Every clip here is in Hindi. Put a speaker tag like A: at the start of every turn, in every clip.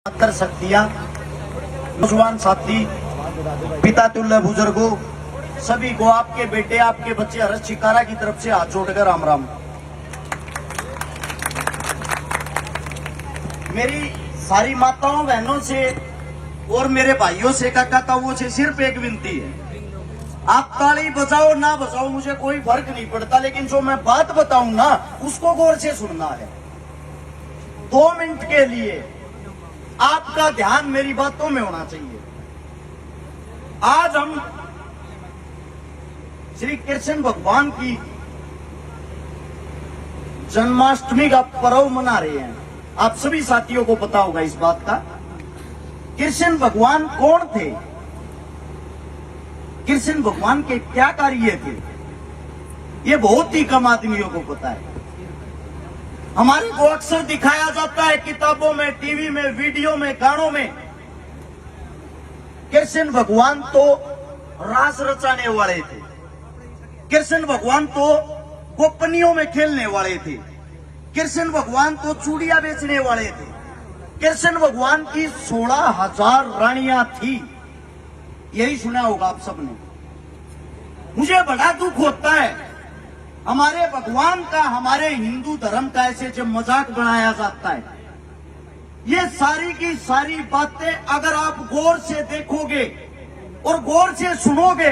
A: कर शक्तियां, नौजवान साथी, पिता तुल्य बुजुर्गों, सभी को आपके बेटे आपके बच्चे हर्ष शिकारा की तरफ से हाथ जोड़कर राम राम। मेरी सारी माताओं बहनों से और मेरे भाइयों से काका ताऊओं से सिर्फ एक विनती है, आप ताली बजाओ ना बजाओ मुझे कोई फर्क नहीं पड़ता, लेकिन जो मैं बात बताऊं ना उसको गौर से सुनना है। 2 मिनट के लिए आपका ध्यान मेरी बातों में होना चाहिए। आज हम श्री कृष्ण भगवान की जन्माष्टमी का पर्व मना रहे हैं। आप सभी साथियों को पता होगा इस बात का। कृष्ण भगवान कौन थे, कृष्ण भगवान के क्या कार्य थे, ये बहुत ही कम आदमियों को पता है। हमारे को अक्सर दिखाया जाता है किताबों में, टीवी में, वीडियो में, गानों में। कृष्ण भगवान तो रास रचाने वाले थे, कृष्ण भगवान तो गोपनियों में खेलने वाले थे, कृष्ण भगवान तो चूड़ियां बेचने वाले थे, कृष्ण भगवान की 16,000 रानियां थी। यही सुना होगा आप सबने। मुझे बड़ा दुख होता है हमारे भगवान का, हमारे हिंदू धर्म का ऐसे जब मजाक बनाया जाता है। ये सारी की सारी बातें अगर आप गौर से देखोगे और गौर से सुनोगे,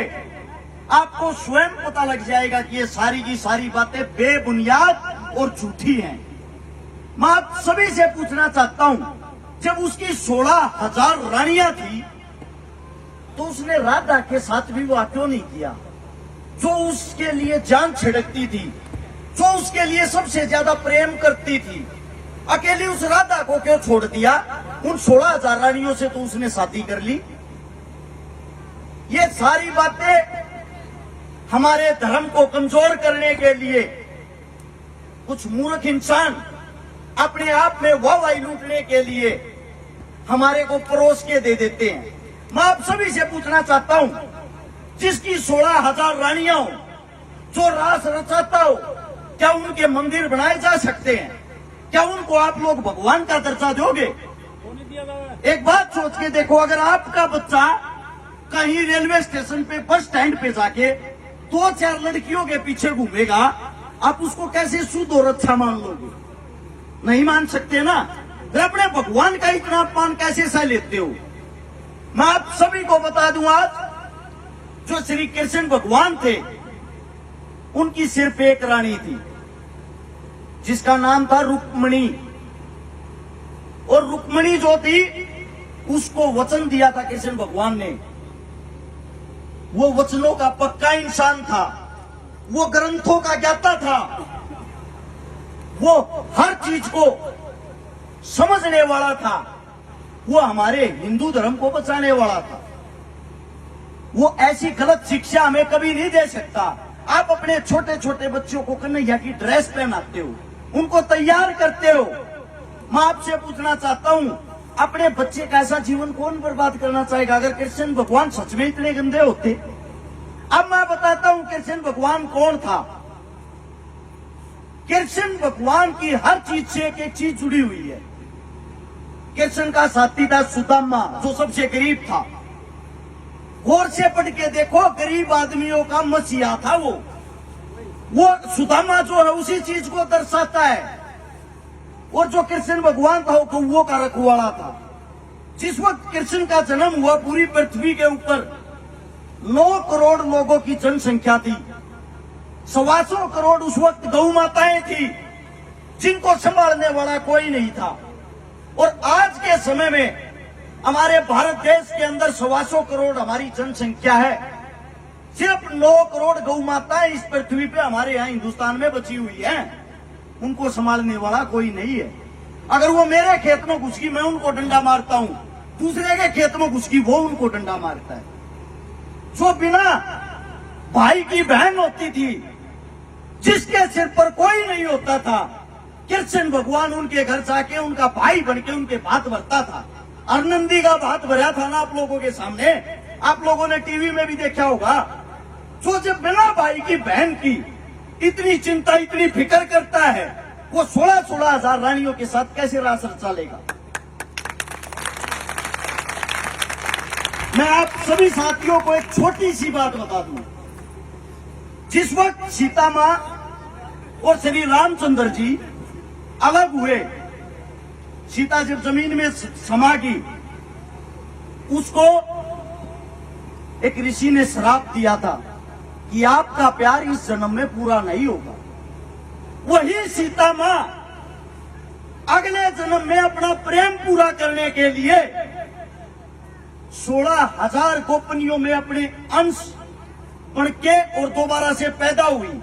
A: आपको स्वयं पता लग जाएगा कि ये सारी की सारी बातें बेबुनियाद और झूठी हैं। मैं आप सभी से पूछना चाहता हूं, जब उसकी 16,000 रानियां थी तो उसने राधा के साथ विवाह क्यों नहीं किया, जो उसके लिए जान छिड़कती थी, जो उसके लिए सबसे ज्यादा प्रेम करती थी। अकेली उस राधा को क्यों छोड़ दिया? उन 16,000 रानियों से तो उसने शादी कर ली। ये सारी बातें हमारे धर्म को कमजोर करने के लिए कुछ मूर्ख इंसान अपने आप में वाहवाही लूटने के लिए हमारे को परोस के दे देते हैं। मैं आप सभी से पूछना चाहता हूं, जिसकी 16,000 रानियां हो, जो रास रचाता हो, क्या उनके मंदिर बनाए जा सकते हैं? क्या उनको आप लोग भगवान का दर्जा दोगे? एक बात सोच के देखो, अगर आपका बच्चा कहीं रेलवे स्टेशन पे, बस स्टैंड पे जाके 2-4 लड़कियों के पीछे घूमेगा, आप उसको कैसे शुद्ध और अच्छा मान लोगे? नहीं मान सकते ना। फिर अपने भगवान का इतना अपमान कैसे सह लेते हो? मैं आप सभी को बता दूं, आज जो श्री कृष्ण भगवान थे उनकी सिर्फ एक रानी थी जिसका नाम था रुक्मणी। और रुक्मणी जो थी उसको वचन दिया था कृष्ण भगवान ने। वो वचनों का पक्का इंसान था, वो ग्रंथों का ज्ञाता था, वो हर चीज को समझने वाला था, वो हमारे हिंदू धर्म को बचाने वाला था। वो ऐसी गलत शिक्षा हमें कभी नहीं दे सकता। आप अपने छोटे छोटे बच्चों को कन्हैया की ड्रेस पहनाते हो, उनको तैयार करते हो। मैं आपसे पूछना चाहता हूं, अपने बच्चे का ऐसा जीवन कौन बर्बाद करना चाहेगा? अगर कृष्ण भगवान सच में इतने गंदे होते। अब मैं बताता हूं कृष्ण भगवान कौन था। कृष्ण भगवान की हर चीज से एक एक चीज जुड़ी हुई है। कृष्ण का साथी था सुदामा, जो सबसे गरीब था। गौर से पढ़ के देखो, गरीब आदमियों का मसीहा था वो सुदामा जो है उसी चीज को दर्शाता है। और जो कृष्ण भगवान था वो कौओं का रखवाला था। जिस वक्त कृष्ण का जन्म हुआ, पूरी पृथ्वी के ऊपर 9 करोड़ लोगों की जनसंख्या थी। 125 करोड़ उस वक्त गौ माताएं थी जिनको संभालने वाला कोई नहीं था। और आज के समय में हमारे भारत देश के अंदर 125 करोड़ हमारी जनसंख्या है। सिर्फ 9 करोड़ गौ माताएं इस पृथ्वी पे हमारे यहाँ हिंदुस्तान में बची हुई हैं। उनको संभालने वाला कोई नहीं है। अगर वो मेरे खेत में घुस गई, मैं उनको डंडा मारता हूं, दूसरे के खेत में घुस गई, वो उनको डंडा मारता है। जो बिना भाई की बहन होती थी, जिसके सिर पर कोई नहीं होता था, कृष्ण भगवान उनके घर जाके उनका भाई बनके उनके भात भरता था। अरनंदी का भात भरा था ना आप लोगों के सामने, आप लोगों ने टीवी में भी देखा होगा। जो जब बिना भाई की बहन की इतनी चिंता, इतनी फिक्र करता है, वो 16,000 रानियों के साथ कैसे रास रचा लेगा? मैं आप सभी साथियों को एक छोटी सी बात बता दूं। जिस वक्त सीता मां और श्री रामचंद्र जी अलग हुए, सीता जब जमीन में समा गई, उसको एक ऋषि ने श्राप दिया था कि आपका प्यार इस जन्म में पूरा नहीं होगा। वही सीता मां अगले जन्म में अपना प्रेम पूरा करने के लिए 16,000 गोपनियों में अपने अंश बन के और दोबारा से पैदा हुई।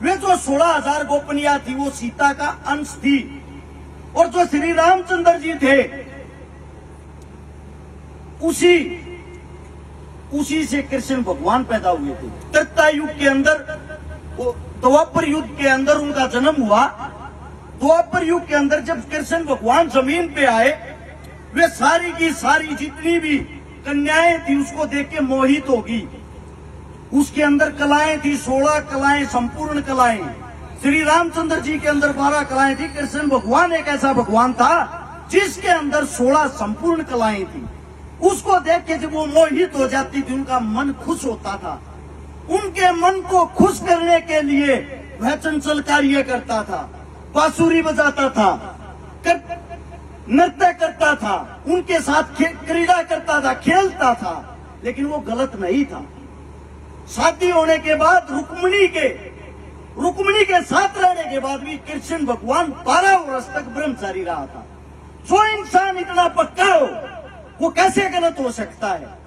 A: वे जो 16,000 गोपनियां थी वो सीता का अंश थी, और जो श्री रामचंद्र जी थे उसी से कृष्ण भगवान पैदा हुए थे। त्रेता युग के अंदर, द्वापर युग के अंदर उनका जन्म हुआ। द्वापर युग के अंदर जब कृष्ण भगवान जमीन पे आए, वे सारी की सारी जितनी भी कन्याएं थी उसको देख के मोहित होगी। उसके अंदर कलाएं थी, 16 कलाएं, संपूर्ण कलाएं। श्री रामचंद्र जी के अंदर 12 कलाएं थी। कृष्ण भगवान एक ऐसा भगवान था जिसके अंदर 16 संपूर्ण कलाएं थी। उसको देख के जब वो मोहित हो जाती थी, उनका मन खुश होता था। उनके मन को खुश करने के लिए वह चंचल कार्य करता था, बांसुरी बजाता था, नृत्य करता था, उनके साथ क्रीड़ा करता था, खेलता था, लेकिन वो गलत नहीं था। शादी होने के बाद रुक्मिणी के साथ रहने के बाद भी कृष्ण भगवान 12 वर्ष तक ब्रह्मचारी रहा था। जो इंसान इतना पक्का हो वो कैसे गलत हो सकता है।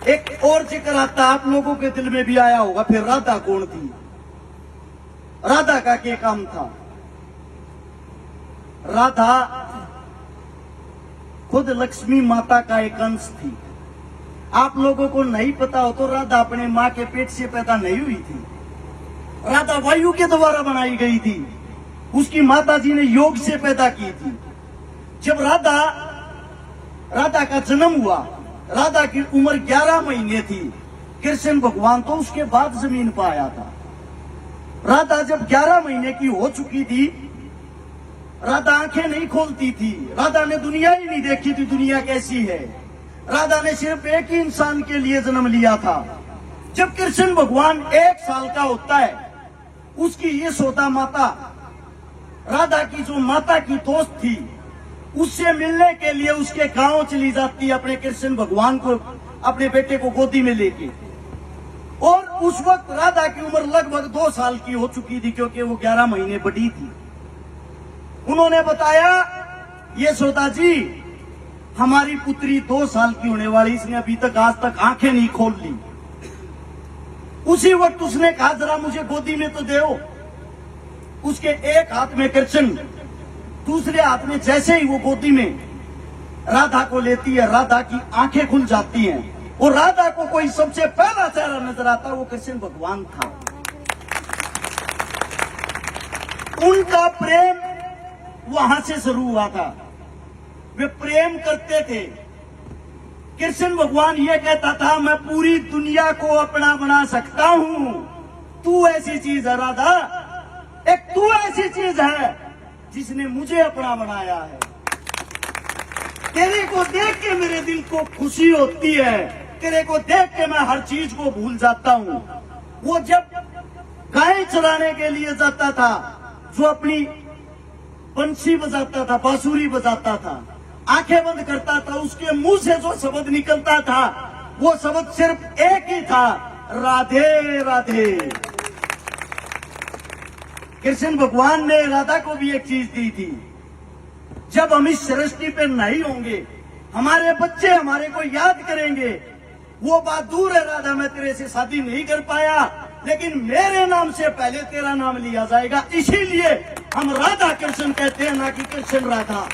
A: एक और जिक्र आता, आप लोगों के दिल में भी आया होगा, फिर राधा कौन थी, राधा का क्या काम था। राधा खुद लक्ष्मी माता का एक अंश थी। आप लोगों को नहीं पता हो तो राधा अपने मां के पेट से पैदा नहीं हुई थी। राधा वायु के द्वारा बनाई गई थी। उसकी माता जी ने योग से पैदा की थी। जब राधा का जन्म हुआ, राधा की उम्र 11 महीने थी। कृष्ण भगवान तो उसके बाद जमीन पर आया था। राधा जब 11 महीने की हो चुकी थी, राधा आंखें नहीं खोलती थी। राधा ने दुनिया ही नहीं देखी थी, दुनिया कैसी है। राधा ने सिर्फ एक ही इंसान के लिए जन्म लिया था। जब कृष्ण भगवान 1 साल का होता है, उसकी यशोदा माता, राधा की जो माता की दोस्त थी, उससे मिलने के लिए उसके गांव चली जाती है, अपने कृष्ण भगवान को, अपने बेटे को गोदी में लेके। और उस वक्त राधा की उम्र लगभग 2 साल की हो चुकी थी, क्योंकि वो 11 महीने बड़ी थी। उन्होंने बताया, यशोदा जी, हमारी पुत्री 2 साल की होने वाली, इसने अभी तक आज तक आंखें नहीं खोल ली। उसी वक्त उसने कहा, जरा मुझे गोदी में तो दो। उसके एक हाथ में कृष्ण, दूसरे हाथ में, जैसे ही वो गोदी में राधा को लेती है, राधा की आंखें खुल जाती हैं। और राधा को कोई सबसे पहला चेहरा नजर आता, वो कृष्ण भगवान था। उनका प्रेम वहां से शुरू हुआ था। वे प्रेम करते थे। कृष्ण भगवान ये कहता था, मैं पूरी दुनिया को अपना बना सकता हूं। तू ऐसी चीज है राधा, एक तू ऐसी चीज है जिसने मुझे अपना बनाया है। तेरे को देख के मेरे दिल को खुशी होती है, तेरे को देख के मैं हर चीज को भूल जाता हूं। वो जब गाय चराने के लिए जाता था, जो अपनी बंसी बजाता था, बांसुरी बजाता था, आंखें बंद करता था, उसके मुंह से जो शब्द निकलता था, वो शब्द सिर्फ एक ही था, राधे राधे। कृष्ण भगवान ने राधा को भी एक चीज दी थी, जब हम इस सृष्टि पे नहीं होंगे, हमारे बच्चे हमारे को याद करेंगे। वो बात दूर है, राधा मैं तेरे से शादी नहीं कर पाया, लेकिन मेरे नाम से पहले तेरा नाम लिया जाएगा। इसीलिए हम राधा कृष्ण कहते हैं, ना कि कृष्ण राधा।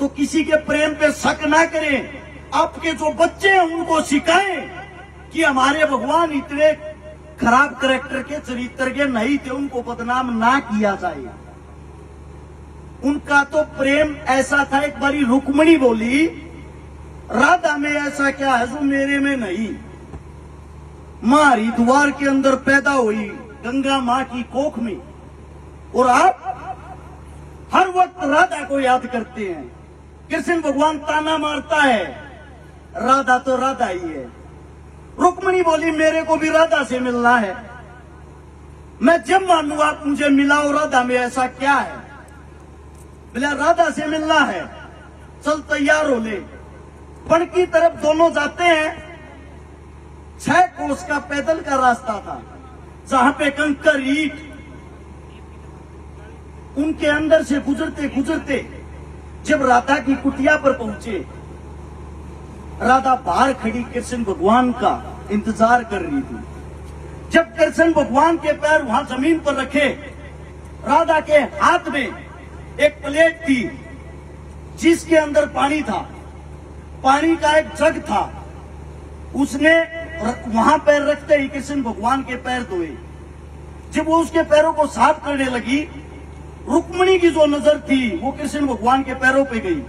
A: तो किसी के प्रेम पे शक ना करें। आपके जो बच्चे हैं उनको सिखाएं कि हमारे भगवान इतने खराब कैरेक्टर के, चरित्र के नहीं थे, उनको बदनाम ना किया जाए। उनका तो प्रेम ऐसा था। एक बारी रुक्मिणी बोली, राधा में ऐसा क्या है जो मेरे में नहीं। मां हरिद्वार के अंदर पैदा हुई, गंगा मां की कोख में, और आप हर वक्त राधा को याद करते हैं। कृष्ण भगवान ताना मारता है, राधा तो राधा ही है। रुक्मिणी बोली मेरे को भी राधा से मिलना है। मैं जब मानू आप मुझे मिलाओ, राधा में ऐसा क्या है? बोला राधा से मिलना है, चल तैयार हो ले। वन की तरफ दोनों जाते हैं। 6 कोस का पैदल का रास्ता था, जहां पे कंकर ईंट उनके अंदर से गुजरते गुजरते जब राधा की कुटिया पर पहुंचे, राधा बाहर खड़ी कृष्ण भगवान का इंतजार कर रही थी। जब कृष्ण भगवान के पैर वहां जमीन पर रखे, राधा के हाथ में एक प्लेट थी जिसके अंदर पानी था, पानी का एक जग था। उसने वहां पैर रखते ही कृष्ण भगवान के पैर धोए। जब वो उसके पैरों को साफ करने लगी, रुक्मिणी की जो नजर थी वो कृष्ण भगवान के पैरों पे गई।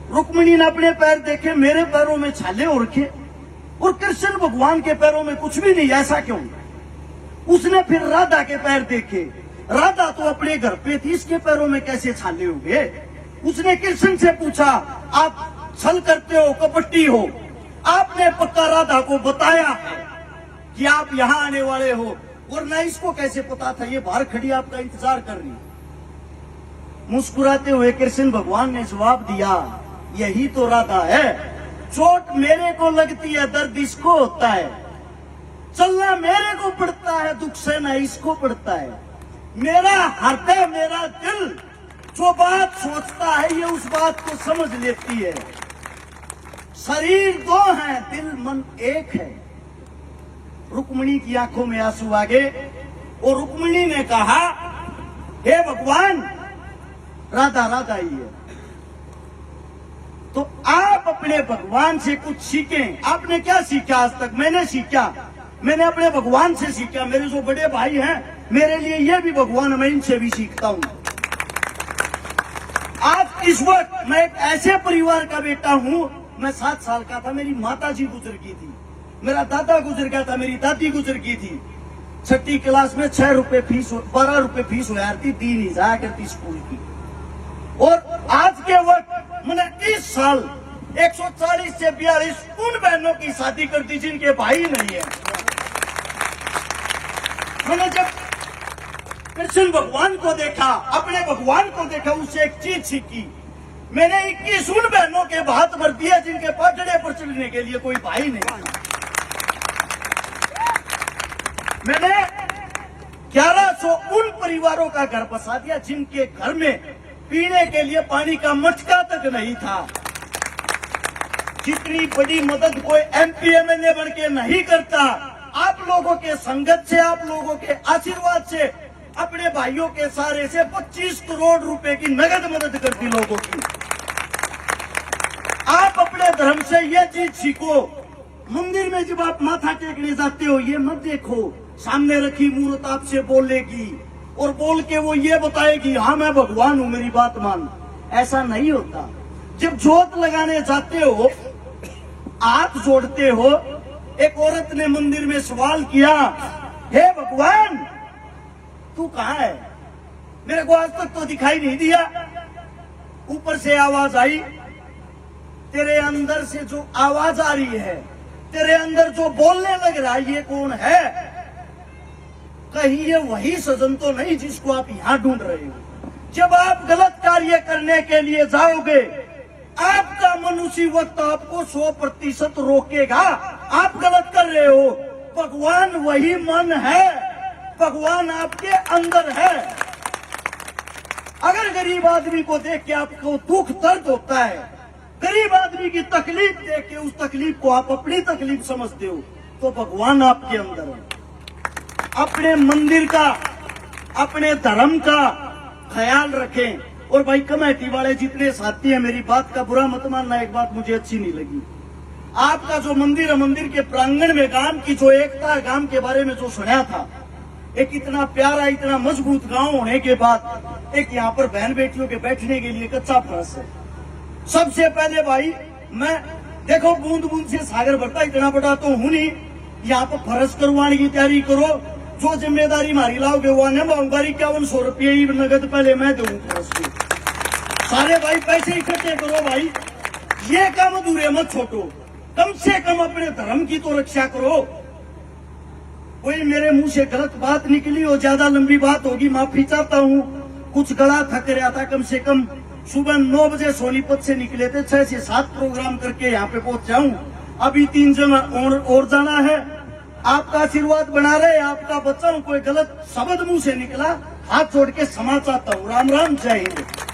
A: रुक्मिणी ने अपने पैर देखे, मेरे पैरों में छाले हो रखे और कृष्ण भगवान के पैरों में कुछ भी नहीं, ऐसा क्यों? उसने फिर राधा के पैर देखे, राधा तो अपने घर पे थी, इसके पैरों में कैसे छाले हो गए? उसने कृष्ण से पूछा, आप छल करते हो, कपटी हो, आपने पक्का राधा को बताया है कि आप यहाँ आने वाले हो, वरना इसको कैसे पता था? ये बाहर खड़ी आपका इंतजार कर रही। मुस्कुराते हुए कृष्ण भगवान ने जवाब दिया, यही तो राधा है। चोट मेरे को लगती है, दर्द इसको होता है। चलना मेरे को पड़ता है, दुख सहना इसको पड़ता है। मेरा हृदय, मेरा दिल जो बात सोचता है, ये उस बात को समझ लेती है। शरीर 2 है, दिल मन एक है। रुक्मिणी की आंखों में आंसू आ गए और रुक्मिणी ने कहा, हे भगवान, राधा राधा ही है। तो आप अपने भगवान से कुछ सीखें। आपने क्या सीखा आज तक? मैंने सीखा, मैंने अपने भगवान से सीखा। मेरे जो बड़े भाई हैं, मेरे लिए ये भी भगवान, मैं इनसे भी सीखता हूं। आज इस वक्त मैं एक ऐसे परिवार का बेटा हूं। मैं 7 साल का था, मेरी माता जी गुजर गई थी, मेरा दादा गुजर गया था, मेरी दादी गुजर गई थी। 6ठी क्लास में 6 रुपए फीस, 12 रुपए फीस हो जाती, 3 ही जाया करती स्कूल की। और आज के वक्त मैंने इस साल 140 से 42 उन बहनों की शादी कर दी जिनके भाई नहीं है। मैंने जब कृष्ण भगवान को देखा, अपने भगवान को देखा, उससे एक चीज सीखी। मैंने 21 उन बहनों के हाथ भर दिया जिनके पटड़े पर चलने के लिए कोई भाई नहीं। मैंने 1100 उन परिवारों का घर बसा दिया जिनके घर में पीने के लिए पानी का मटका तक नहीं था। जितनी बड़ी मदद कोई MP MLA बन के नहीं करता, आप लोगों के संगत से, आप लोगों के आशीर्वाद से, अपने भाइयों के सहारे से 25 करोड़ रुपए की नगद मदद करती लोगों की। आप अपने धर्म से ये चीज सीखो। मंदिर में जब आप माथा टेकने जाते हो, ये मत देखो सामने रखी मूर्त आपसे बोलेगी और बोल के वो ये बताएगी, हाँ मैं भगवान हूं, मेरी बात मान। ऐसा नहीं होता। जब जोत लगाने जाते हो, हाथ जोड़ते हो। एक औरत ने मंदिर में सवाल किया, हे भगवान, तू कहाँ है? मेरे को आज तक तो दिखाई नहीं दिया। ऊपर से आवाज आई, तेरे अंदर से जो आवाज आ रही है, तेरे अंदर जो बोलने लग रहा है, ये कौन है? कहीं ये वही सजन तो नहीं जिसको आप यहां ढूंढ रहे हो? जब आप गलत कार्य करने के लिए जाओगे, आपका मन उसी वक्त आपको 100% रोकेगा। आप गलत कर रहे हो, भगवान वही मन है, भगवान आपके अंदर है। अगर गरीब आदमी को देख के आपको दुख दर्द होता है, गरीब आदमी की तकलीफ देख के उस तकलीफ को आप अपनी तकलीफ समझते हो, तो भगवान आपके अंदर है। अपने मंदिर का, अपने धर्म का ख्याल रखें। और भाई कमेटी वाले जितने साथी हैं, मेरी बात का बुरा मत मानना, एक बात मुझे अच्छी नहीं लगी। आपका जो मंदिर है, मंदिर के प्रांगण में गांव की जो एकता है, गांव के बारे में जो सुना था, एक इतना प्यारा, इतना मजबूत गांव होने के बाद एक यहाँ पर बहन बेटियों के बैठने के लिए कच्चा फर्श है। सबसे पहले भाई, मैं देखो बूंद बूंद से सागर भरता, इतना बड़ा तो हूं नहीं। यहाँ पर फर्श करवाने की तैयारी करो, जो जिम्मेदारी मारी लाओगे वो निभाऊंगा। 5100 रुपये नगद पहले मैं दूं फर्श की। सारे भाई पैसे इकट्ठे करो भाई, ये काम अधूरे मत छोड़ो, कम से कम अपने धर्म की तो रक्षा करो। कोई मेरे मुंह से गलत बात निकली और ज्यादा लंबी बात होगी, माफी चाहता हूँ। कुछ गला थक रहा था, कम से कम सुबह 9 बजे सोनीपत से निकले थे, 6 से 7 प्रोग्राम करके यहाँ पे पहुंच जाऊं। अभी 3 जगह और जाना है। आपका आशीर्वाद बना रहे, आपका बच्चा, कोई गलत शब्द मुंह से निकला हाथ जोड़ के क्षमा चाहता हूँ। राम राम, जय हिंद।